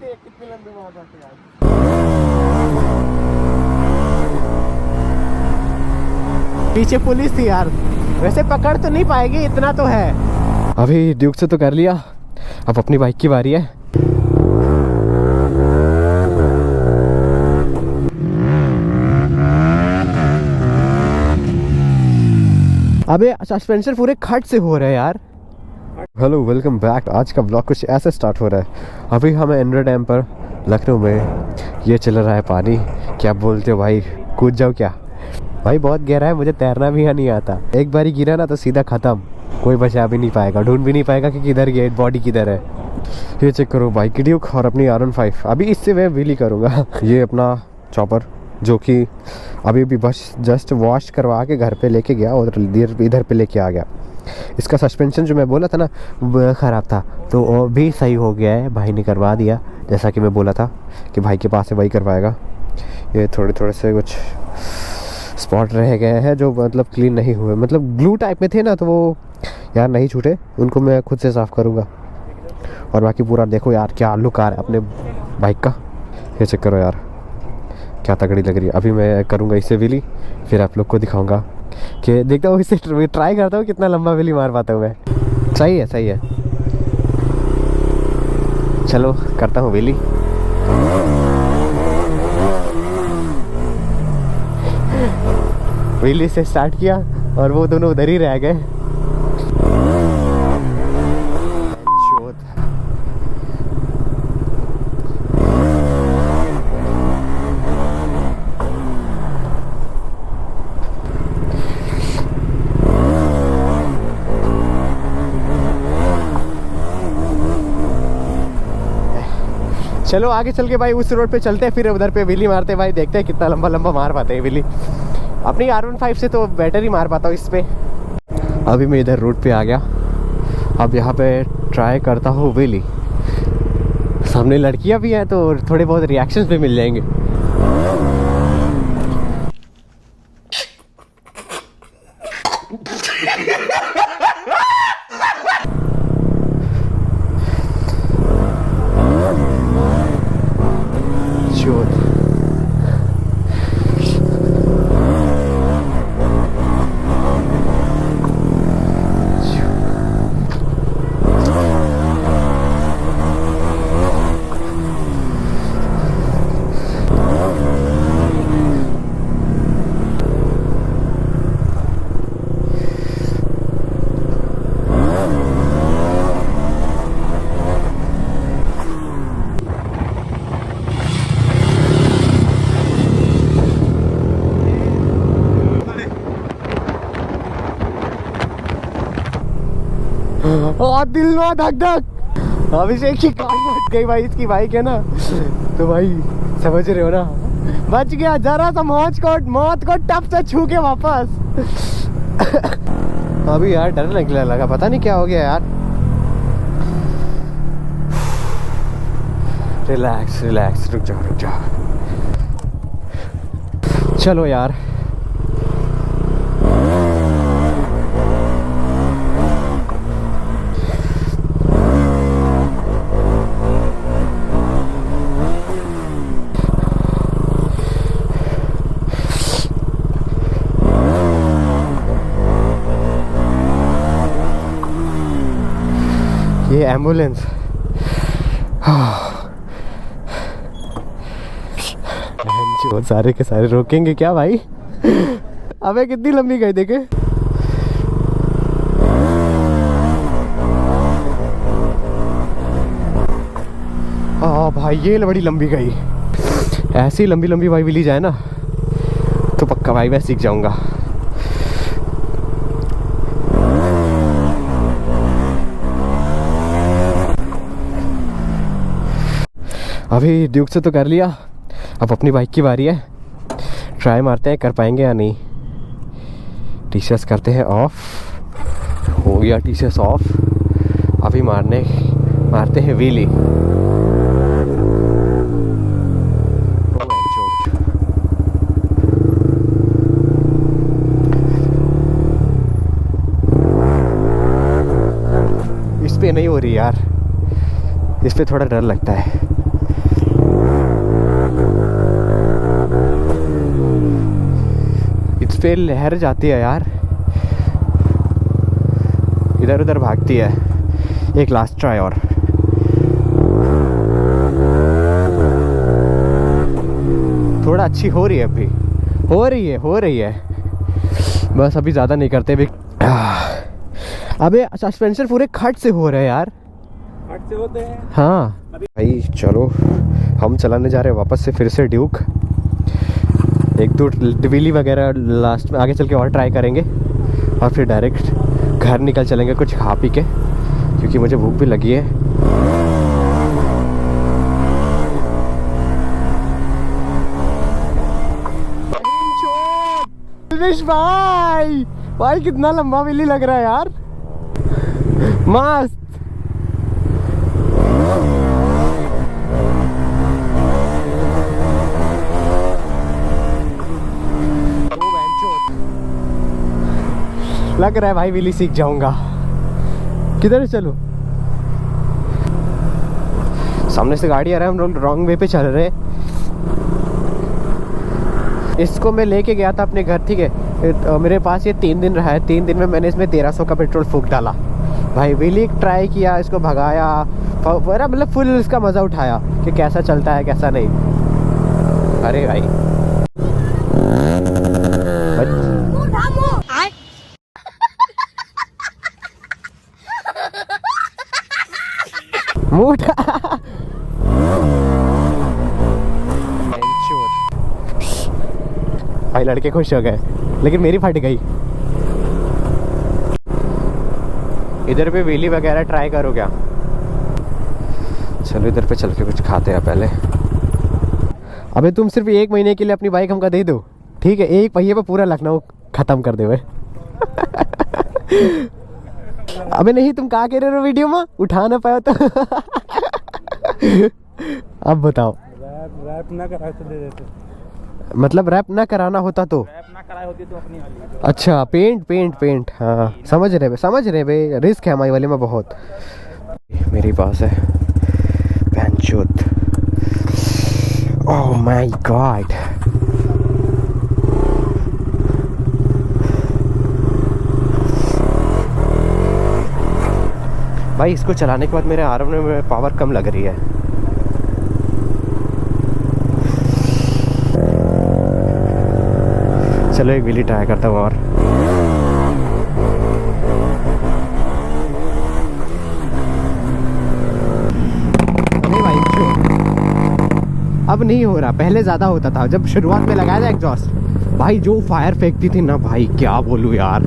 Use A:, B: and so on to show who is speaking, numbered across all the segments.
A: देखते हैं कितने लंबे मार पाते हैं आज। पीछे पुलिस थी यार, वैसे पकड़ तो नहीं पाएगी, इतना तो है। अभी ड्यूक से तो कर लिया, अब अपनी बाइक की बारी है। अबे सस्पेंशन पूरे खट से हो रहा है यार। Hello welcome back. आज का ब्लॉग कुछ ऐसे स्टार्ट हो रहा है। अभी हमें इंदिरा डैम पर लखनऊ में ये चल रहा है पानी। क्या बोलते हो भाई, कूद जाओ क्या? भाई बहुत गहरा है, मुझे तैरना भी नहीं आता। एक बार ही गिरा ना तो सीधा ख़त्म, कोई बचा भी नहीं पाएगा, ढूंढ भी नहीं पाएगा कि किधर गया, बॉडी किधर है। ये चेक करो बाइक की ड्यूक और अपनी R15। अभी इससे मैं व्हीली करूँगा। ये अपना चॉपर जो कि अभी भी बस जस्ट वॉश करवा के घर पे लेके गया और इधर पे लेके आ गया। इसका सस्पेंशन जो मैं बोला था ना वो ख़राब था, तो वो भी सही हो गया है, भाई ने करवा दिया। जैसा कि मैं बोला था कि भाई के पास से वही करवाएगा। ये थोड़े थोड़े से कुछ स्पॉट रह गए हैं जो मतलब क्लीन नहीं हुए, मतलब ग्लू टाइप में थे ना, तो वो यार नहीं छूटे, उनको मैं खुद से साफ़ करूँगा। और बाकी पूरा देखो यार क्या लुक आ रहा है अपने बाइक का। ये चेक करो यार क्या तगड़ी लग रही है। अभी मैं करूँगा इससे व्हीली, फिर आप लोग को दिखाऊंगा कि देखता हूँ, इससे ट्राई करता हूँ कितना लंबा व्हीली मार पाता हूँ मैं। सही है सही है, चलो करता हूँ व्हीली। व्हीली से स्टार्ट किया और वो दोनों उधर ही रह गए। चलो आगे चल के भाई उस रोड पे चलते हैं, फिर उधर पे व्हीली मारते हैं भाई, देखते हैं कितना लंबा लंबा मार पाते हैं व्हीली। अपनी R15 से तो बेटर ही मार पाता हूँ इस पे। अभी मैं इधर रोड पे आ गया, अब यहाँ पे ट्राई करता हूँ व्हीली। सामने लड़कियाँ भी हैं तो थोड़े बहुत रिएक्शंस भी मिल जाएंगे। दिल में धक धक। अभिषेक की कार फट गई भाई, इसकी बाइक है ना, तो भाई समझ रहे हो ना, बच गया। जरा सा मौत को टप से छू के वापस। अभी यार डर लगने लगा, पता नहीं क्या हो गया यार। रिलैक्स रिलैक्स, रुक जाओ। चलो यार ये एम्बुलेंस सारे के सारे रोकेंगे क्या भाई? अबे कितनी लंबी गई देखे। भाई ये बड़ी लंबी गई। ऐसी लंबी लंबी भाई व्हीली जाए ना तो पक्का भाई मैं सीख जाऊंगा। अभी ड्यूक से तो कर लिया, अब अपनी बाइक की बारी है। ट्राई मारते हैं कर पाएंगे या नहीं। टी-शर्ट्स करते हैं ऑफ, हो गया टी-शर्ट्स ऑफ। अभी मारते हैं व्हीली। इस पे नहीं हो रही यार, इस पे थोड़ा डर लगता है। पे लहर जाती है यार, इधर उधर भागती है। एक लास्ट ट्राई और। थोड़ा अच्छी हो रही है, अभी हो रही है बस अभी ज़्यादा नहीं करते अभी। अबे सस्पेंशन पूरे खट से हो रहे हैं यार,
B: खट से होते हैं।
A: हाँ भाई चलो हम चलाने जा रहे हैं वापस से फिर से ड्यूक। एक दो डिवीली वगैरह लास्ट में आगे चल के और ट्राई करेंगे और फिर डायरेक्ट घर निकल चलेंगे कुछ खा पी के, क्योंकि मुझे भूख भी लगी है। भाई भाई कितना लंबा विली लग रहा है यार, मस्त। लग रहा है भाई विली सीख जाऊंगा। किधर चलूं? सामने से गाड़ी आ रहा है, हम लोग रॉन्ग वे पे चल रहे हैं। इसको मैं लेके गया था अपने घर, ठीक है, मेरे पास ये 3 दिन रहा है। 3 दिन में मैंने इसमें 1300 का पेट्रोल फूंक डाला भाई। व्हीली ट्राई किया, इसको भगाया, मतलब फुल इसका मज़ा उठाया कि कैसा चलता है कैसा नहीं। अरे भाई भाई लड़के खुश हो गए, लेकिन मेरी फट गई। इधर पे व्हीली वगैरह ट्राई करो क्या? चलो इधर पे चल के कुछ खाते हैं पहले। अबे तुम सिर्फ 1 महीने के लिए अपनी बाइक हमको दे दो, ठीक है? एक पहिए पे पूरा लखनऊ खत्म कर दे। अबे नहीं, तुम कहा कह रहे हो वीडियो में उठा ना पाया तो। अब बताओ।
B: रैप ना करा तो दे देते,
A: मतलब रैप ना कराना होता तो?
B: रैप ना कराई होती तो अपनी वाली।
A: अच्छा पेंट, हाँ समझ रहे बे, रिस्क है हमारी वाले में बहुत। मेरी पास है पैंचोत। ओह माय गॉड, भाई इसको चलाने के बाद मेरे आरव में पावर कम लग रही है। चलो एक व्हीली ट्राई करता हूँ और। नहीं भाई अब नहीं हो रहा, पहले ज़्यादा होता था जब शुरुआत में लगाया था एग्जॉस्ट। भाई जो फायर फेंकती थी ना भाई, क्या बोलूँ यार।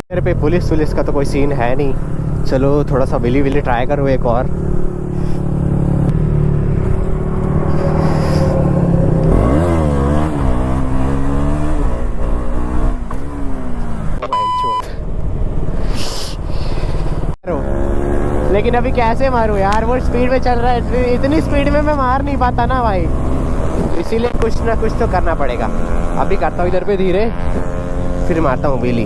A: मेरे पे पुलिस का तो कोई सीन है नहीं। चलो थोड़ा सा व्हीली ट्राई करो एक और। लेकिन अभी कैसे मारूं यार, वो स्पीड में चल रहा है, इतनी स्पीड में मैं मार नहीं पाता ना भाई, इसीलिए कुछ ना कुछ तो करना पड़ेगा। अभी करता हूँ इधर पे धीरे, फिर मारता हूँ व्हीली।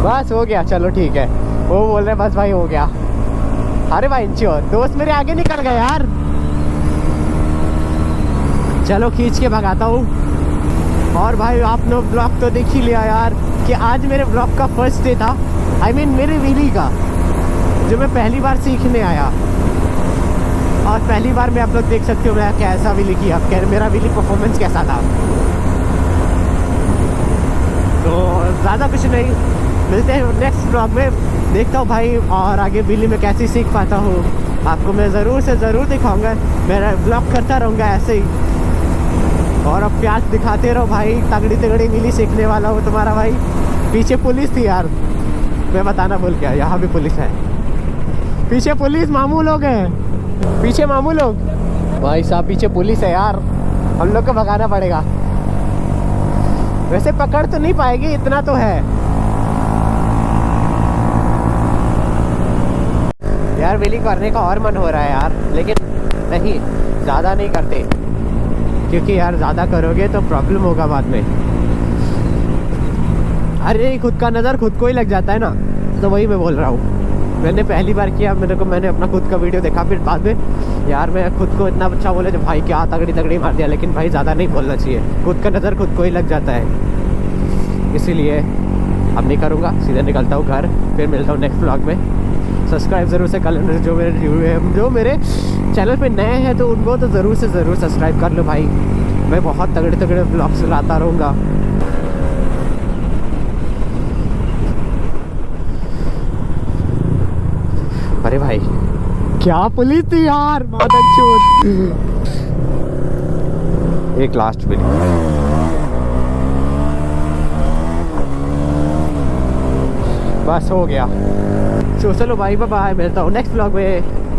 A: बस हो गया, चलो ठीक है। वो बोल रहे बस भाई हो गया। अरे भाई दोस्त मेरे आगे निकल गए यार। चलो खींच के भगाता हूँ। और भाई आपने ब्लॉग तो देख ही लिया यार कि आज मेरे ब्लॉग का फर्स्ट डे था, I mean मेरे व्हीली का, जो मैं पहली बार सीखने आया। और पहली बार में आप लोग देख सकते हो मैं कैसा व्हीली किया, मेरा व्हीली परफॉर्मेंस कैसा था। तो ज़्यादा कुछ नहीं, मिलते हैं नेक्स्ट ब्लॉग में। देखता हूँ भाई और आगे व्हीली में कैसे सीख पाता हूँ, आपको मैं ज़रूर से ज़रूर दिखाऊंगा। मेरा ब्लॉग करता रहूँगा ऐसे ही, और अब प्यास दिखाते रहो भाई। तगड़ी व्हीली सीखने वाला हो तुम्हारा भाई। पीछे पुलिस थी यार, मैं बताना भूल गया, यहाँ भी पुलिस है। पीछे पुलिस, मामू लोग हैं पीछे, मामू लोग। भाई साहब पीछे पुलिस है यार, हम लोग को भगाना पड़ेगा। वैसे पकड़ तो नहीं पाएगी, इतना तो है यार। व्हीली करने का और मन हो रहा है यार, लेकिन नहीं, ज़्यादा नहीं करते, क्योंकि यार ज़्यादा करोगे तो प्रॉब्लम होगा बाद में। अरे खुद का नज़र खुद को ही लग जाता है ना। तो वही मैं बोल रहा हूँ। मैंने पहली बार किया, मैंने अपना खुद का वीडियो देखा, फिर बाद में यार मैं खुद को इतना अच्छा बोले जो भाई क्या तगड़ी मार दिया, लेकिन भाई ज़्यादा नहीं बोलना चाहिए, खुद का नज़र खुद को ही लग जाता है। इसीलिए अब नहीं करूँगा, सीधे निकलता हूँ घर, फिर मिलता हूँ नेक्स्ट व्लॉग में। सब्सक्राइब ज़रूर से कर लेना जो मेरे चैनल पे नए हैं तो उनको तो ज़रूर से ज़रूर सब्सक्राइब कर लो भाई। मैं बहुत तगड़े व्लॉग्स लाता रहूँगा। अरे भाई क्या पुलिस थी यार, मादरचोद। एक लास्ट वीडियो, बस हो गया। चलो भाई बाय, मिलता हूँ नेक्स्ट व्लॉग में।